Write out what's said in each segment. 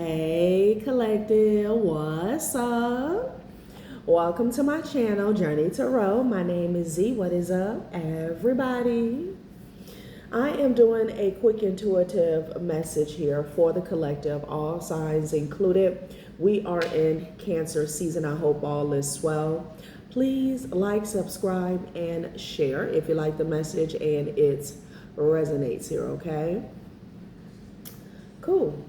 Hey collective, what's up? Welcome to my channel, Journey Tarot. My name is Z. What is up, everybody? I am doing a quick intuitive message here for the collective, all signs included. We are in Cancer season. I hope all is well. Please like, subscribe, and share if you like the message and it resonates here, okay? Cool.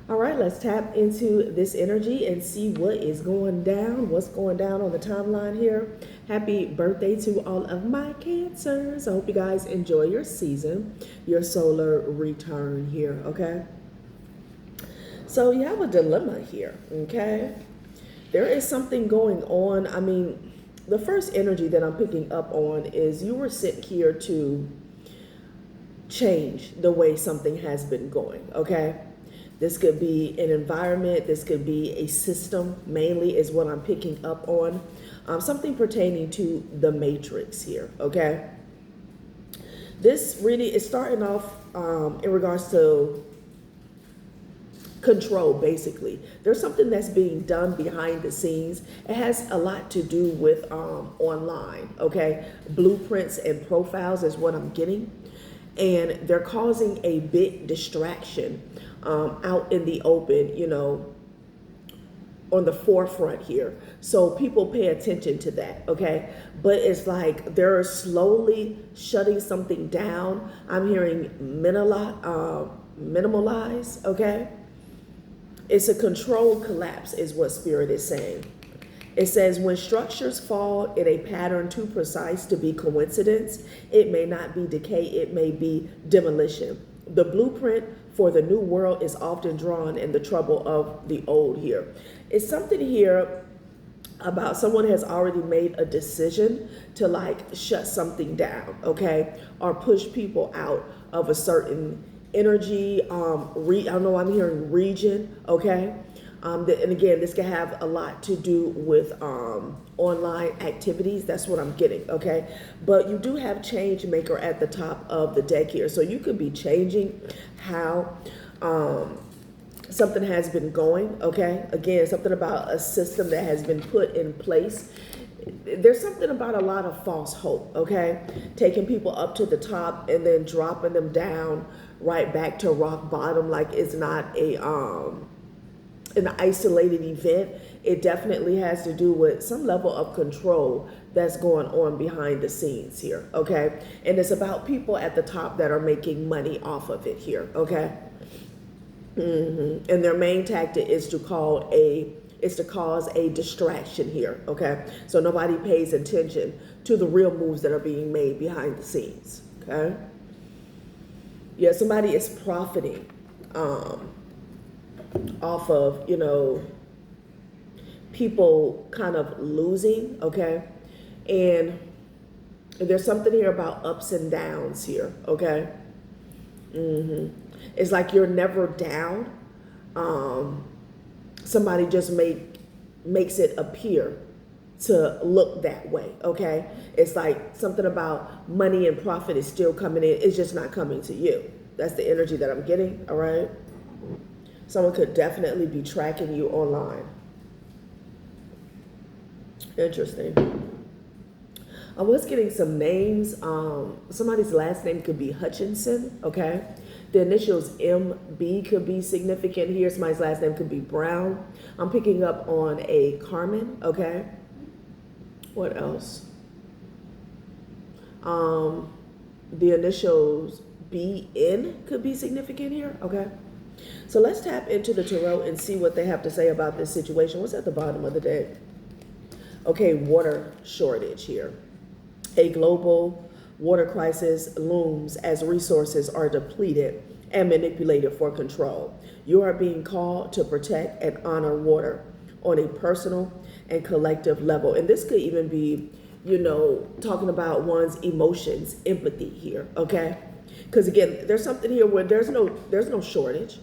All right, let's tap into this energy and see what is going down, what's going down on the timeline here. Happy birthday to all of my Cancers. I hope you guys enjoy your season, your solar return here, okay? So you have a dilemma here, okay? There is something going on. I mean, the first energy that I'm picking up on is you were sent here to change the way something has been going, okay? This could be an environment, this could be a system, mainly is what I'm picking up on. Something pertaining to the matrix here, okay? This really is starting off in regards to control, basically. There's something that's being done behind the scenes. It has a lot to do with online, okay? Blueprints and profiles is what I'm getting. And they're causing a big distraction out in the open, you know, on the forefront here. So people pay attention to that, okay? But it's like they're slowly shutting something down. I'm hearing minimalize, okay? It's a controlled collapse is what Spirit is saying. It says, when structures fall in a pattern too precise to be coincidence, it may not be decay, it may be demolition. The blueprint for the new world is often drawn in the trouble of the old here. It's something here about someone has already made a decision to like shut something down, okay? Or push people out of a certain energy, I don't know, I'm hearing region, okay? And again, this can have a lot to do with online activities. That's what I'm getting, okay? But you do have change maker at the top of the deck here. So you could be changing how something has been going, okay? Again, something about a system that has been put in place. There's something about a lot of false hope, okay? Taking people up to the top and then dropping them down right back to rock bottom like it's not an isolated event. It definitely has to do with some level of control that's going on behind the scenes here, okay? And it's about people at the top that are making money off of it here, okay? And their main tactic is to cause a distraction here, okay? So nobody pays attention to the real moves that are being made behind the scenes, okay? Yeah, somebody is profiting off of, you know, people kind of losing, okay? And there's something here about ups and downs here, okay? It's like you're never down. Somebody just makes it appear to look that way, okay? It's like something about money and profit is still coming in. It's just not coming to you. That's the energy that I'm getting, all right? Someone could definitely be tracking you online. Interesting. I was getting some names. Somebody's last name could be Hutchinson, okay? The initials MB could be significant here. Somebody's last name could be Brown. I'm picking up on a Carmen, okay? What else? The initials BN could be significant here, okay? So let's tap into the tarot and see what they have to say about this situation. What's at the bottom of the deck? Okay, water shortage here. A global water crisis looms as resources are depleted and manipulated for control. You are being called to protect and honor water on a personal and collective level. And this could even be, you know, talking about one's emotions, empathy here, okay? Because again, there's something here where there's no shortage.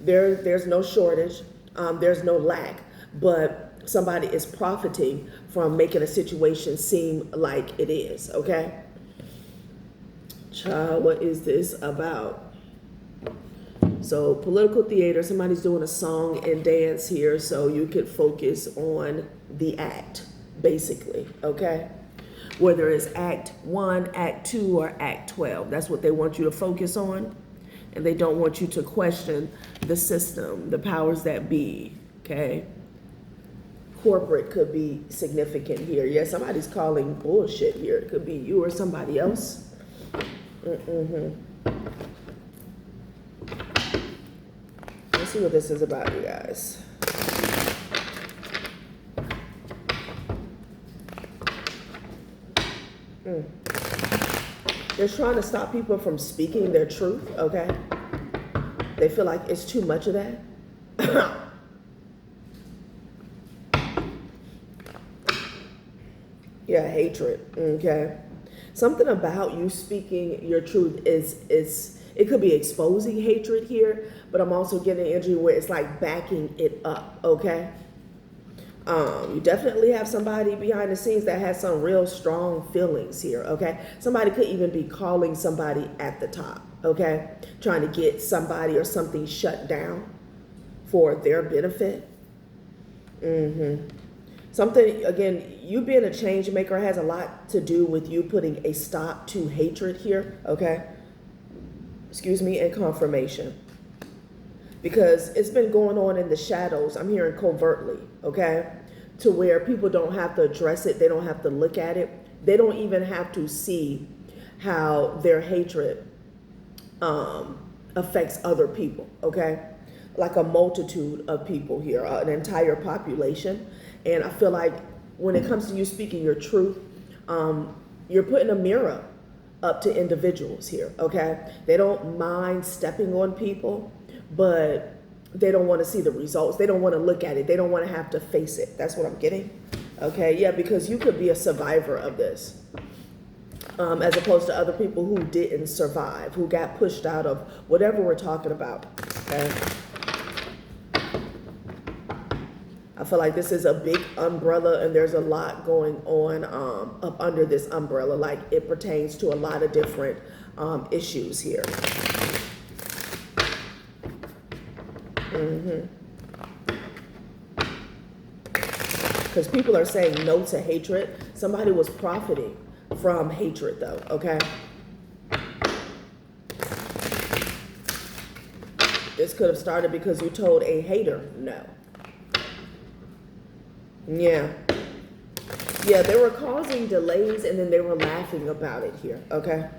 there's no shortage. There's no lack, but somebody is profiting from making a situation seem like it is, okay? Child, what is this about? So political theater, somebody's doing a song and dance here, so you could focus on the act, basically, okay? Whether it's Act 1, Act 2, or Act 12. That's what they want you to focus on. And they don't want you to question the system, the powers that be, okay? Corporate could be significant here. Yeah, somebody's calling bullshit here. It could be you or somebody else. Let's see what this is about, you guys. They're trying to stop people from speaking their truth, okay? They feel like it's too much of that. Yeah, hatred, okay? Something about you speaking your truth is it could be exposing hatred here, but I'm also getting energy where it's like backing it up, okay? You definitely have somebody behind the scenes that has some real strong feelings here, okay? Somebody could even be calling somebody at the top, okay? Trying to get somebody or something shut down for their benefit. Something, again, you being a change maker has a lot to do with you putting a stop to hatred here, okay? Excuse me, and confirmation. Because it's been going on in the shadows, I'm hearing covertly, okay? To where people don't have to address it, they don't have to look at it, they don't even have to see how their hatred affects other people, okay? Like a multitude of people here, an entire population. And I feel like when it comes to you speaking your truth, you're putting a mirror up to individuals here, okay? They don't mind stepping on people, but they don't want to see the results. They don't want to look at it. They don't want to have to face it. That's what I'm getting. Okay, yeah, because you could be a survivor of this. As opposed to other people who didn't survive, who got pushed out of whatever we're talking about, okay? I feel like this is a big umbrella and there's a lot going on up under this umbrella, like it pertains to a lot of different issues here. Because people are saying no to hatred. Somebody was profiting from hatred though, okay? This could have started because you told a hater no. Yeah. Yeah, they were causing delays and then they were laughing about it here, okay?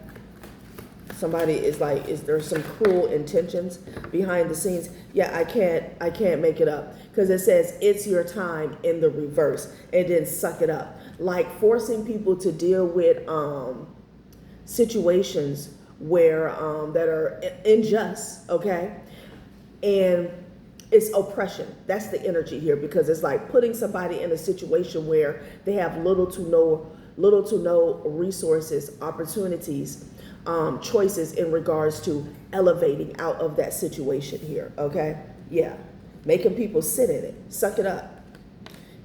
Somebody is like, is there some cruel intentions behind the scenes? Yeah, I can't make it up. Because it says, it's your time in the reverse. And then suck it up. Like forcing people to deal with situations where, that are unjust, okay? And it's oppression. That's the energy here, because it's like putting somebody in a situation where they have little to no resources, opportunities, choices in regards to elevating out of that situation here, okay? Yeah, making people sit in it, suck it up.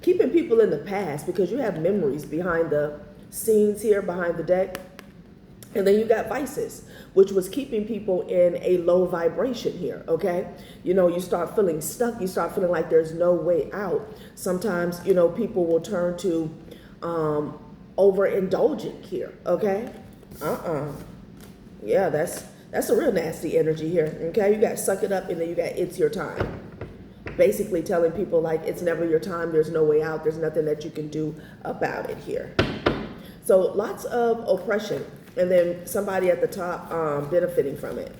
Keeping people in the past because you have memories behind the scenes here, behind the deck. And then you got vices, which was keeping people in a low vibration here, okay? You know, you start feeling stuck. You start feeling like there's no way out. Sometimes, you know, people will turn to overindulging here, okay? Yeah, that's a real nasty energy here, okay? You got suck it up and then you got it's your time. Basically telling people like it's never your time. There's no way out. There's nothing that you can do about it here. So lots of oppression. And then somebody at the top benefiting from it.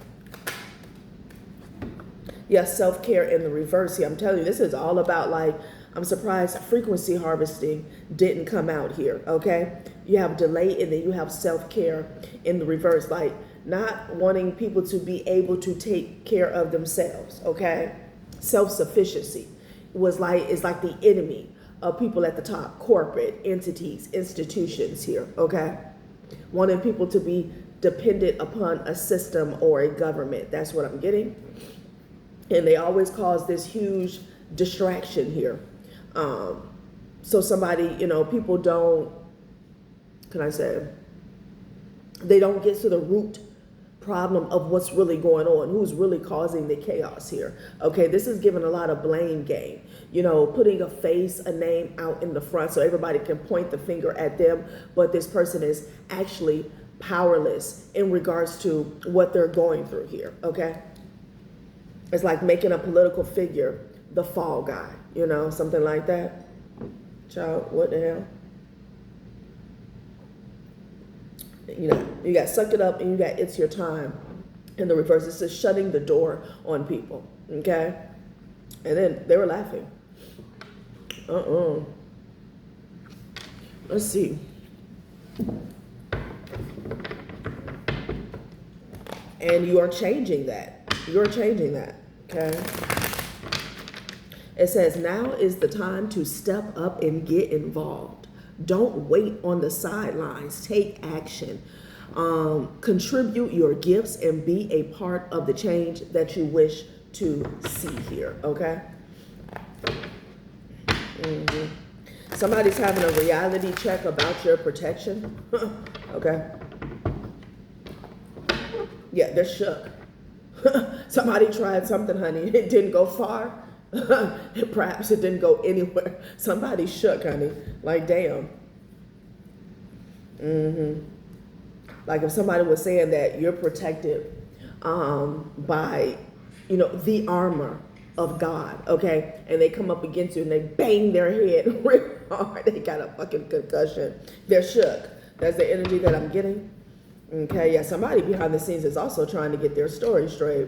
Yes, self-care in the reverse here. I'm telling you, this is all about like, I'm surprised frequency harvesting didn't come out here, okay? You have delay and then you have self-care in the reverse. Like not wanting people to be able to take care of themselves, okay? Self-sufficiency is like the enemy of people at the top, corporate entities, institutions here, okay? Wanting people to be dependent upon a system or a government. That's what I'm getting. And they always cause this huge distraction here. So somebody, you know, people don't, they don't get to the root problem of what's really going on, who's really causing the chaos here. Okay, this is giving a lot of blame game, you know, putting a face, a name out in the front so everybody can point the finger at them, but this person is actually powerless in regards to what they're going through here. Okay, it's like making a political figure the fall guy, you know, something like that. Child, what the hell? You know, you got suck it up and you got it's your time. In the reverse, it's just shutting the door on people. Okay? And then they were laughing. Let's see. And you are changing that. You're changing that. Okay? It says, now is the time to step up and get involved. Don't wait on the sidelines. Take action. Contribute your gifts and be a part of the change that you wish to see here. Okay? Somebody's having a reality check about your protection. Okay? Yeah, they're shook. Somebody tried something, honey. It didn't go far. Perhaps it didn't go anywhere. Somebody shook, honey. Like, damn. Like if somebody was saying that you're protected by, you know, the armor of God, okay? And they come up against you and they bang their head real hard. They got a fucking concussion. They're shook. That's the energy that I'm getting. Okay, yeah, somebody behind the scenes is also trying to get their story straight.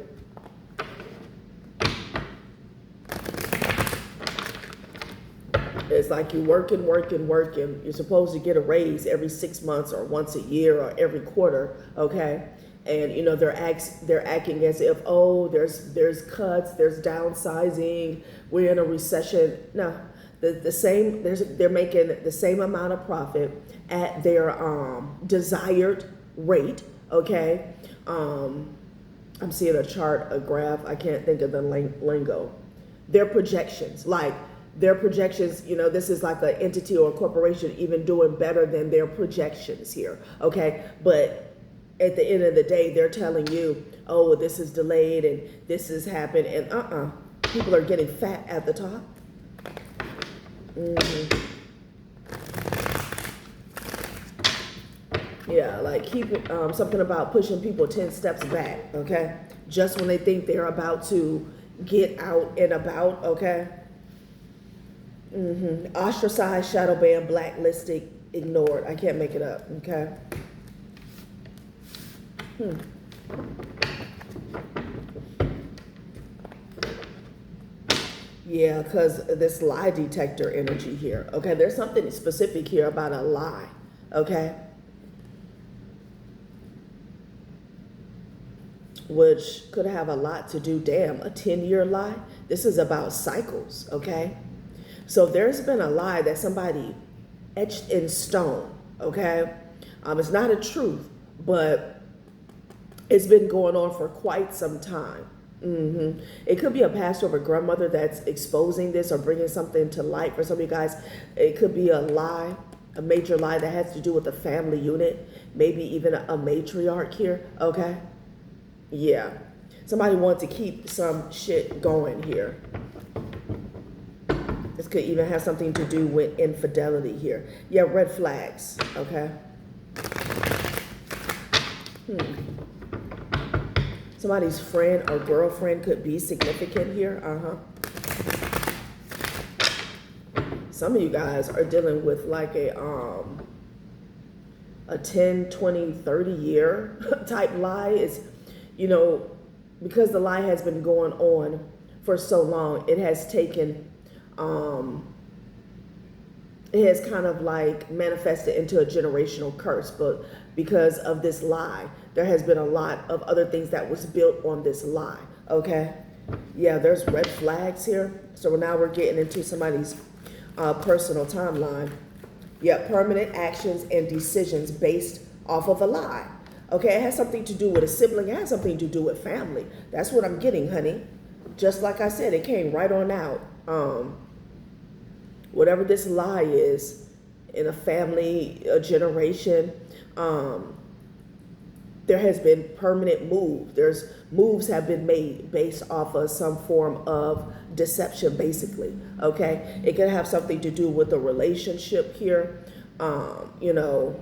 It's like you're working. You're supposed to get a raise every 6 months or once a year or every quarter, okay? And you know they're acting as if, oh, there's cuts, there's downsizing, we're in a recession. No, they're making the same amount of profit at their desired rate, okay? I'm seeing a chart, a graph. I can't think of the lingo. Their projections, you know, this is like an entity or a corporation even doing better than their projections here, okay? But at the end of the day, they're telling you, oh, well, this is delayed and this has happened, and people are getting fat at the top. Yeah, like keep something about pushing people 10 steps back, okay? Just when they think they're about to get out and about, okay? Ostracized, shadow banned, blacklisted, ignored. I can't make it up, okay? Yeah, because this lie detector energy here, okay? There's something specific here about a lie, okay? Which could have a lot to do, damn, a 10-year lie. This is about cycles, okay? So there's been a lie that somebody etched in stone, okay? It's not a truth, but it's been going on for quite some time. It could be a pastor or a grandmother that's exposing this or bringing something to light. For some of you guys, it could be a lie, a major lie that has to do with the family unit, maybe even a matriarch here, okay? Yeah, somebody wants to keep some shit going here. This could even have something to do with infidelity here. Yeah, red flags, okay? Somebody's friend or girlfriend could be significant here, Some of you guys are dealing with like a 10, 20, 30 year type lie. It's, you know, because the lie has been going on for so long, it has taken, it has kind of like manifested into a generational curse. But because of this lie, there has been a lot of other things that was built on this lie, okay? Yeah, there's red flags here. So now we're getting into somebody's personal timeline. Yeah, permanent actions and decisions based off of a lie. Okay, it has something to do with a sibling. It has something to do with family. That's what I'm getting, honey. Just like I said, it came right on out. Whatever this lie is in a family, a generation, there has been permanent move. There's moves have been made based off of some form of deception, basically. Okay, it can have something to do with the relationship here. You know,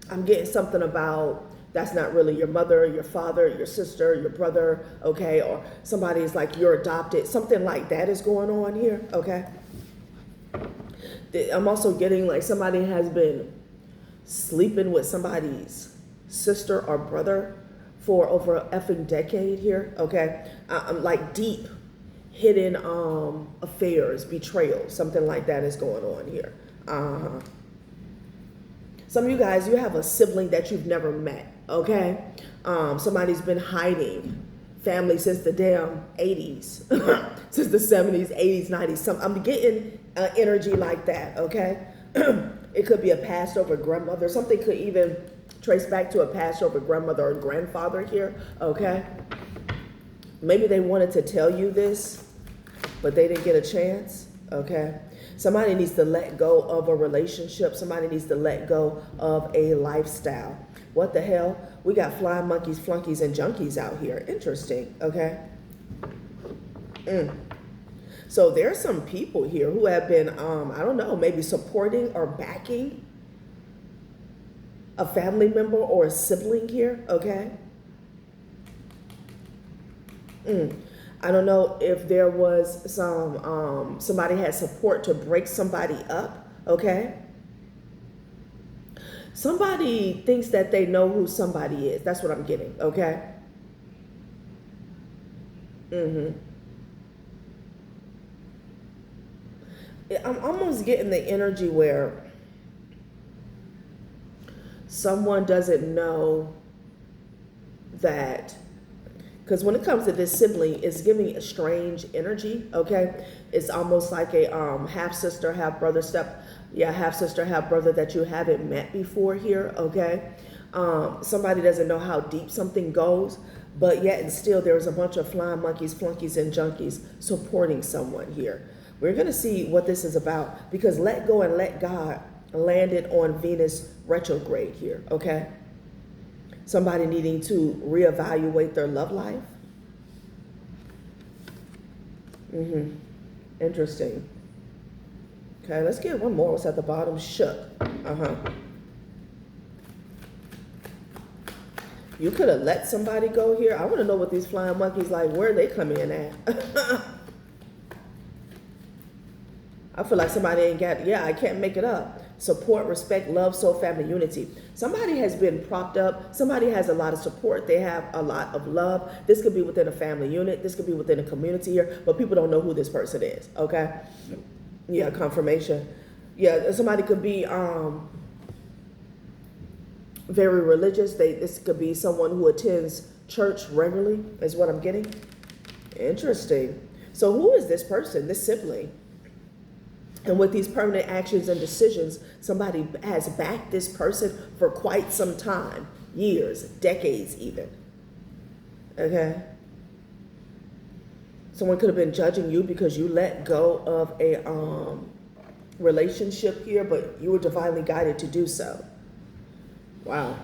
I'm getting something about that's not really your mother, your father, your sister, your brother, okay, or somebody's like you're adopted. Something like that is going on here, okay. I'm also getting like somebody has been sleeping with somebody's sister or brother for over a effing decade here, okay. I'm like deep hidden affairs, betrayal, something like that is going on here. Some of you guys, you have a sibling that you've never met, okay? Somebody's been hiding family since the damn 80s, since the 70s, 80s, 90s. I'm getting energy like that, okay? It could be a passed over grandmother. Something could even trace back to a passed over grandmother or grandfather here, okay? Maybe they wanted to tell you this, but they didn't get a chance, okay? Somebody needs to let go of a relationship. Somebody needs to let go of a lifestyle. What the hell? We got flying monkeys, flunkies, and junkies out here. Interesting, okay? So there's some people here who have been, I don't know, maybe supporting or backing a family member or a sibling here, okay? I don't know if there was some, somebody had support to break somebody up, okay? Somebody thinks that they know who somebody is. That's what I'm getting, okay? I'm almost getting the energy where someone doesn't know that, because when it comes to this sibling, it's giving a strange energy, okay? It's almost like a half-sister, half-brother half-sister, half-brother that you haven't met before here, okay? Somebody doesn't know how deep something goes, but yet and still there's a bunch of flying monkeys, flunkies, and junkies supporting someone here. We're going to see what this is about, because let go and let God landed on Venus retrograde here, okay? Somebody needing to reevaluate their love life. Interesting. Okay, let's get one more. What's at the bottom? Shook. You could have let somebody go here. I want to know what these flying monkeys like. Where are they coming in at? I feel like somebody ain't got, I can't make it up. Support, respect, love, soul, family, unity. Somebody has been propped up. Somebody has a lot of support. They have a lot of love. This could be within a family unit. This could be within a community here, but people don't know who this person is, okay? Yeah, confirmation. Yeah, somebody could be very religious. This could be someone who attends church regularly, is what I'm getting. Interesting. So who is this person, this sibling? And with these permanent actions and decisions, somebody has backed this person for quite some time, years, decades even, okay? Someone could have been judging you because you let go of a relationship here, but you were divinely guided to do so. Wow.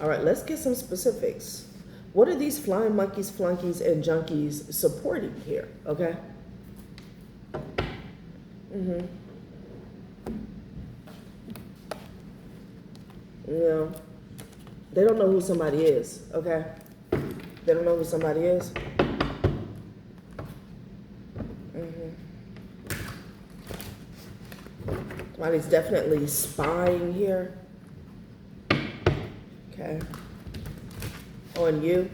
All right, let's get some specifics. What are these flying monkeys, flunkies, and junkies supporting here, okay? Yeah, they don't know who somebody is, okay? They don't know who somebody is. Somebody's definitely spying here. Okay. On you.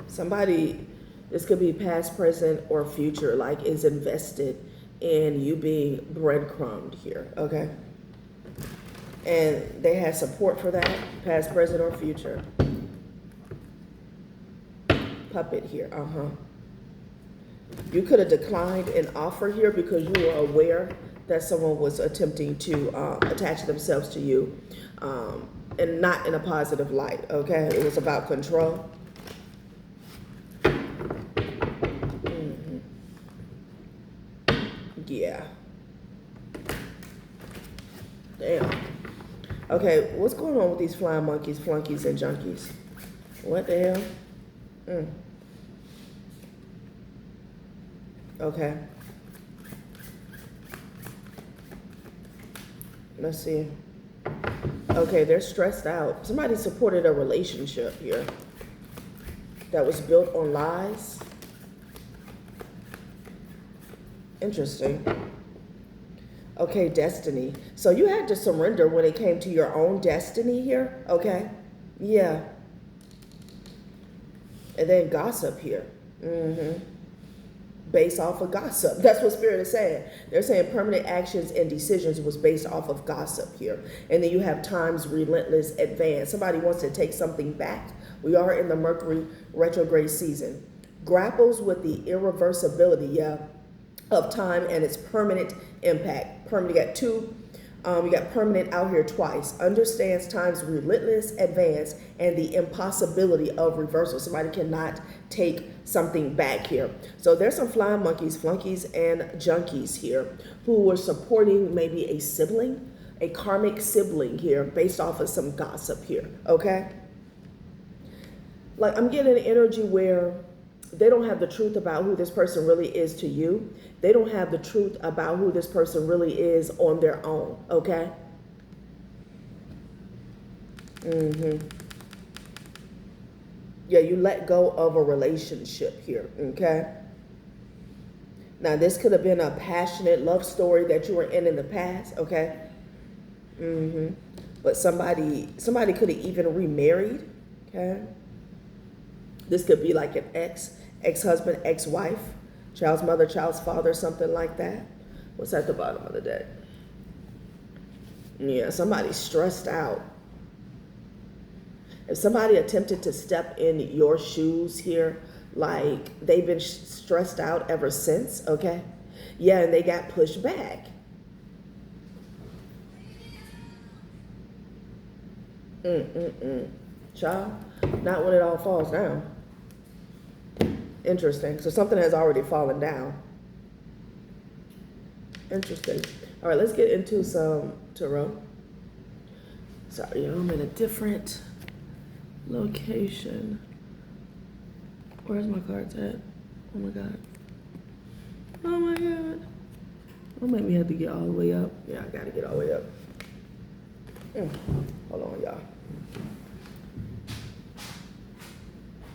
Somebody, this could be past, present, or future, like is invested in you being breadcrumbed here, okay? And they had support for that, past, present, or future. Puppet here, You could have declined an offer here because you were aware that someone was attempting to attach themselves to you, and not in a positive light, okay? It was about control. Yeah. Damn. Okay, what's going on with these flying monkeys, flunkies, and junkies? What the hell? Okay. Let's see. Okay, they're stressed out. Somebody supported a relationship here that was built on lies. Interesting. Okay, destiny. So you had to surrender when it came to your own destiny here, okay? Yeah. And then gossip here. Based off of gossip. That's what Spirit is saying. They're saying permanent actions and decisions was based off of gossip here. And then you have time's relentless advance. Somebody wants to take something back. We are in the Mercury retrograde season. Grapples with the irreversibility, of time and its permanent impact. Permanent, you got two. You got permanent out here twice. Understands time's relentless advance and the impossibility of reversal. Somebody cannot take something back here. So there's some flying monkeys, flunkies, and junkies here who were supporting maybe a sibling, a karmic sibling here based off of some gossip here, okay? Like I'm getting an energy where they don't have the truth about who this person really is to you. They don't have the truth about who this person really is on their own, okay? Yeah, you let go of a relationship here, okay? Now, this could have been a passionate love story that you were in the past, okay? But somebody could have even remarried, okay? This could be like an ex-husband, ex-wife, child's mother, child's father, something like that. What's at the bottom of the deck? Yeah, somebody's stressed out. If somebody attempted to step in your shoes here, like they've been stressed out ever since, okay? Yeah, and they got pushed back. Child, not when it all falls down. Interesting. So something has already fallen down. Interesting. All right, let's get into some tarot. Sorry, I'm in a different location. Where's my cards at? Oh my God. Oh my God. Don't make me have to get all the way up. Yeah, I gotta get all the way up. Hold on, y'all.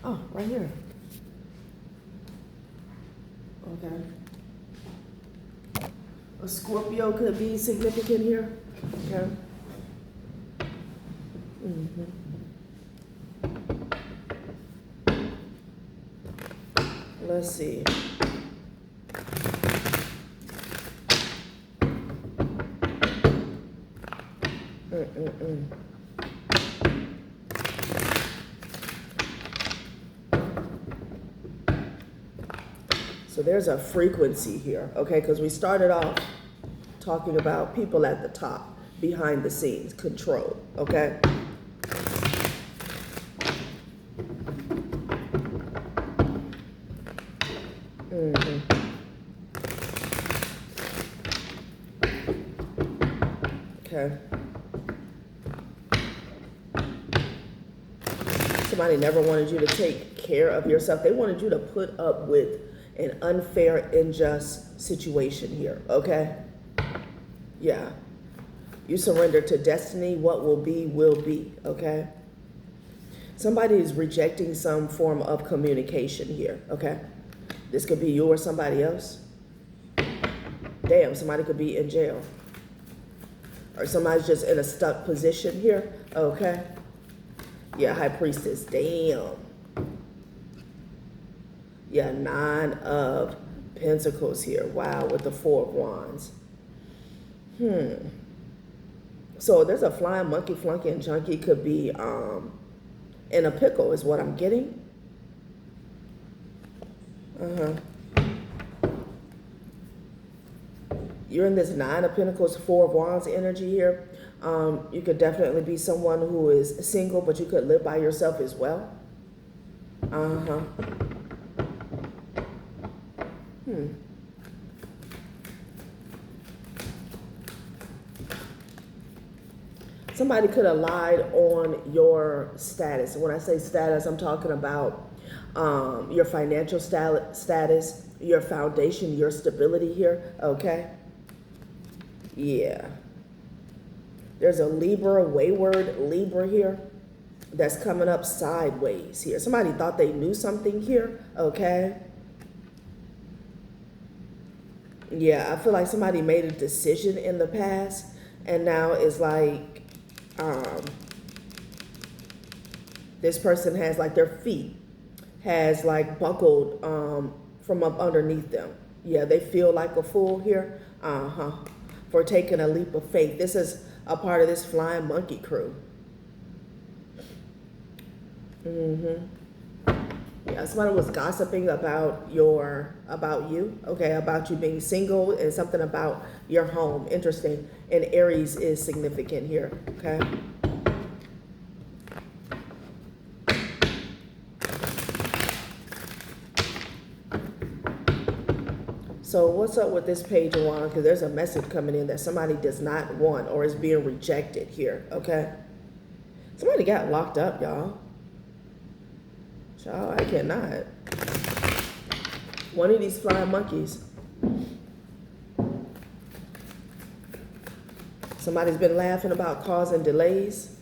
Oh, right here. Okay. A Scorpio could be significant here. Okay. Let's see. So there's a frequency here, okay? Because we started off talking about people at the top, behind the scenes, control, okay? Okay. Somebody never wanted you to take care of yourself. They wanted you to put up with an unfair, unjust situation here, okay? Yeah. You surrender to destiny. What will be, okay? Somebody is rejecting some form of communication here, okay? This could be you or somebody else. Damn, somebody could be in jail. Or somebody's just in a stuck position here, okay? Yeah, High Priestess, damn. Yeah, 9 of Pentacles here. Wow, with the 4 of Wands. So there's a flying monkey, flunky, and junkie could be in a pickle is what I'm getting. You're in this 9 of Pentacles, 4 of Wands energy here. You could definitely be someone who is single, but you could live by yourself as well. Somebody could have lied on your status. When I say status, I'm talking about your financial status, your foundation, your stability here, okay? Yeah. There's a Libra, wayward Libra here that's coming up sideways here. Somebody thought they knew something here, okay? Yeah, I feel like somebody made a decision in the past and now it's like this person has like their feet has like buckled from up underneath them. Yeah, they feel like a fool here. For taking a leap of faith. This is a part of this flying monkey crew. Yeah, somebody was gossiping about you, okay, about you being single and something about your home. Interesting. And Aries is significant here, okay? So what's up with this page of wands? Because there's a message coming in that somebody does not want or is being rejected here, okay? Somebody got locked up, y'all. Y'all, I cannot. One of these flying monkeys. Somebody's been laughing about causing delays.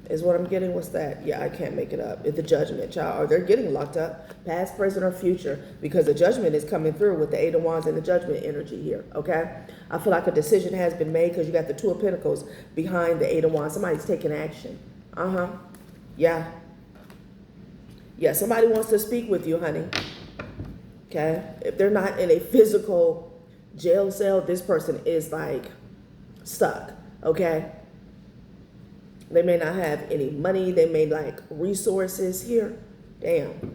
Is what I'm getting. What's that? Yeah, I can't make it up. It's the judgment, child. Or they're getting locked up, past, present, or future, because the judgment is coming through with the Eight of Wands and the judgment energy here, okay? I feel like a decision has been made because you got the Two of Pentacles behind the Eight of Wands. Somebody's taking action. Yeah. Yeah, somebody wants to speak with you, honey. Okay? If they're not in a physical jail cell, this person is like stuck, okay? They may not have any money. They may like resources here. Damn.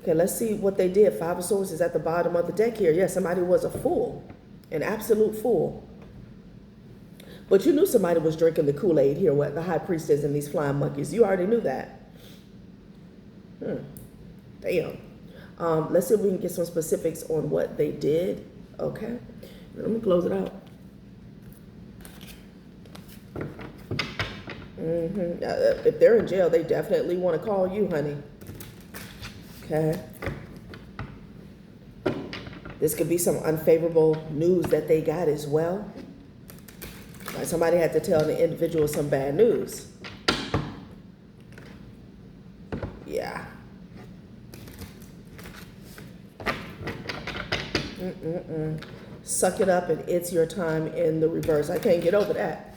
Okay, let's see what they did. Five of Swords is at the bottom of the deck here. Yeah, somebody was a fool. An absolute fool. But you knew somebody was drinking the Kool-Aid here, what the High Priestess and these flying monkeys. You already knew that. Damn. Let's see if we can get some specifics on what they did. Okay. Let me close it out. If they're in jail, they definitely want to call you, honey. Okay. This could be some unfavorable news that they got as well. Like somebody had to tell the individual some bad news. Yeah. Suck it up and it's your time in the reverse. I can't get over that.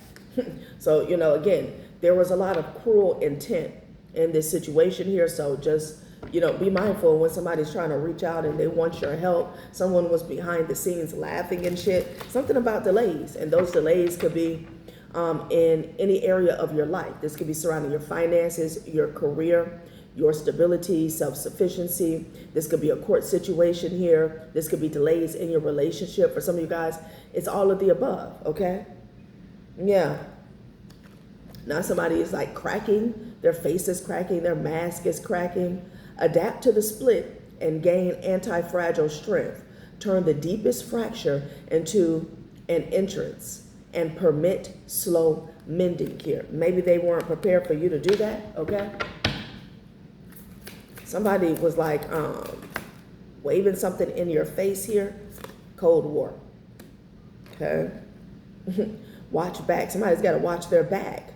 So, you know, again, there was a lot of cruel intent in this situation here. So just, you know, be mindful when somebody's trying to reach out and they want your help. Someone was behind the scenes laughing and shit. Something about delays. And those delays could be in any area of your life. This could be surrounding your finances, your career, your stability, self-sufficiency. This could be a court situation here. This could be delays in your relationship. For some of you guys, it's all of the above, okay? Yeah. Now somebody is like cracking. Their face is cracking. Their mask is cracking. Adapt to the split and gain anti-fragile strength. Turn the deepest fracture into an entrance and permit slow mending here. Maybe they weren't prepared for you to do that, okay? Somebody was like waving something in your face here. Cold War. Okay. Watch back. Somebody's got to watch their back.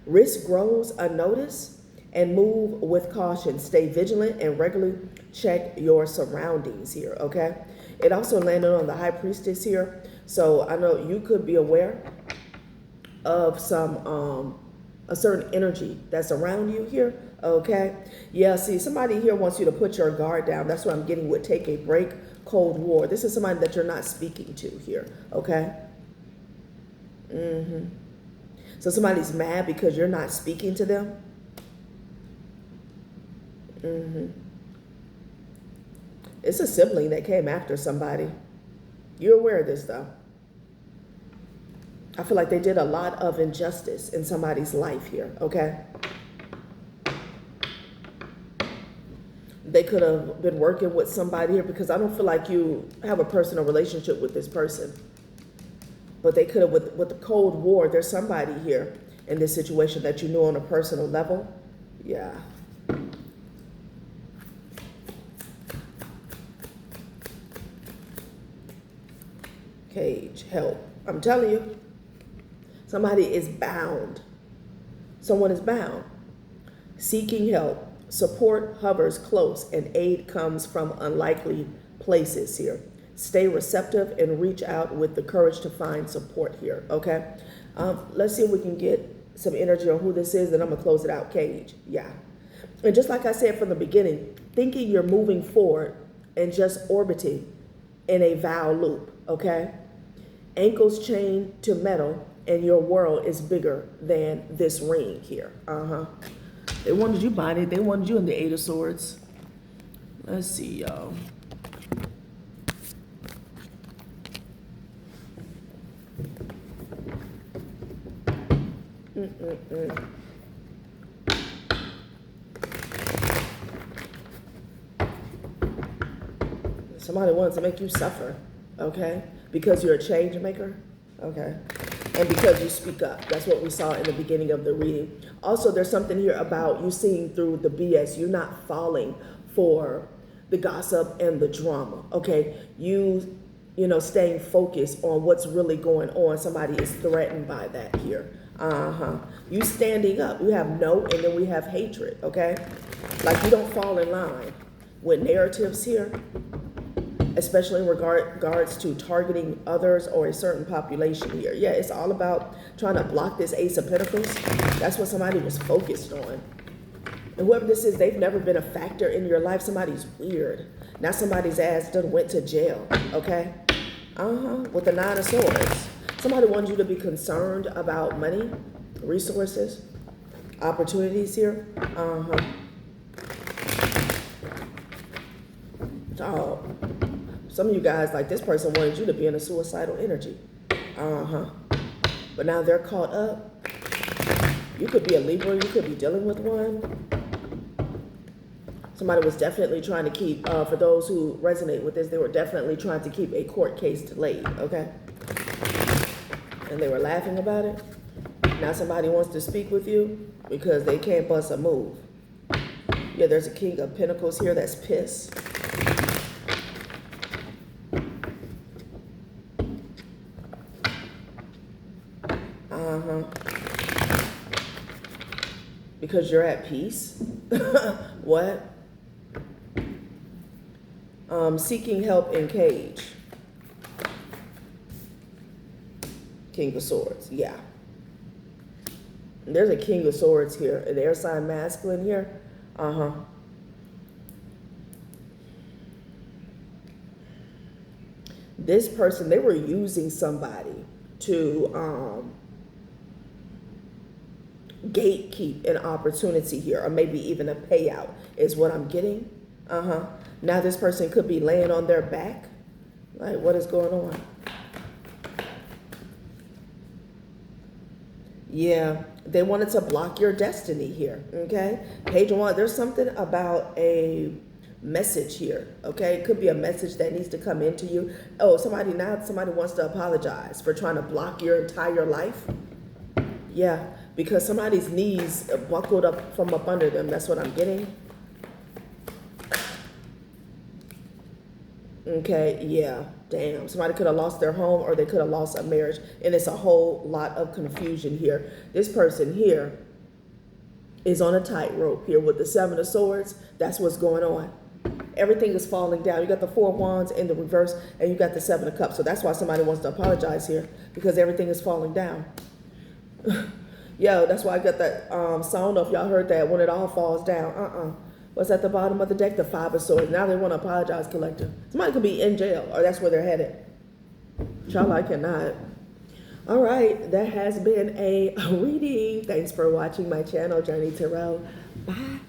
Risk grows unnoticed and move with caution. Stay vigilant and regularly check your surroundings here, okay? It also landed on the High Priestess here. So I know you could be aware of some a certain energy that's around you here, okay? Yeah, see, somebody here wants you to put your guard down. That's what I'm getting with take a break, Cold War. This is somebody that you're not speaking to here, okay? So somebody's mad because you're not speaking to them. It's a sibling that came after somebody. You're aware of this, though. I feel like they did a lot of injustice in somebody's life here, okay? They could have been working with somebody here because I don't feel like you have a personal relationship with this person. But they could have, with the Cold War, there's somebody here in this situation that you knew on a personal level. Yeah. Cage, help. I'm telling you, somebody is bound. Someone is bound. Seeking help. Support hovers close and aid comes from unlikely places here. Stay receptive and reach out with the courage to find support here, okay? Let's see if we can get some energy on who this is, then I'm going to close it out. Cage, yeah. And just like I said from the beginning, thinking you're moving forward and just orbiting in a vow loop, okay? Ankles chained to metal and your world is bigger than this ring here. They wanted you bonded. They wanted you in the Eight of Swords. Let's see, y'all. Somebody wants to make you suffer, okay? Because you're a change maker, okay? And because you speak up. That's what we saw in the beginning of the reading. Also, there's something here about you seeing through the BS. You're not falling for the gossip and the drama, okay? You know, staying focused on what's really going on. Somebody is threatened by that here. You standing up. We have no, and then we have hatred, okay? Like you don't fall in line with narratives here, especially in regards to targeting others or a certain population here. Yeah, it's all about trying to block this Ace of Pentacles. That's what somebody was focused on. And whoever this is, they've never been a factor in your life. Somebody's weird. Now somebody's ass done went to jail, okay? With the Nine of Swords. Somebody wants you to be concerned about money, resources, opportunities here. Oh, some of you guys, like this person wanted you to be in a suicidal energy. But now they're caught up. You could be a Libra, you could be dealing with one. Somebody was definitely trying to keep, for those who resonate with this, they were definitely trying to keep a court case delayed, okay? And they were laughing about it. Now somebody wants to speak with you because they can't bust a move. Yeah, there's a King of Pentacles here that's pissed. Because you're at peace? What? Seeking help in Cage. King of Swords, yeah. There's a King of Swords here, an air sign masculine here. This person, they were using somebody to gatekeep an opportunity here, or maybe even a payout is what I'm getting. Now this person could be laying on their back. Like, what is going on? Yeah, they wanted to block your destiny here, okay? Page 1, there's something about a message here, okay? It could be a message that needs to come into you. Oh, somebody wants to apologize for trying to block your entire life. Yeah, because somebody's knees buckled up from up under them. That's what I'm getting. Okay, yeah, damn. Somebody could have lost their home or they could have lost a marriage. And it's a whole lot of confusion here. This person here is on a tightrope here with the Seven of Swords. That's what's going on. Everything is falling down. You got the Four of Wands in the reverse and you got the Seven of Cups. So that's why somebody wants to apologize here, because everything is falling down. Yo, that's why I got that song. If y'all heard that, when it all falls down. What's at the bottom of the deck? The Five of Swords. Now they want to apologize, collector. Somebody could be in jail, or that's where they're headed. Child, I cannot. All right, that has been a reading. Thanks for watching my channel, Journey Tarot. Bye.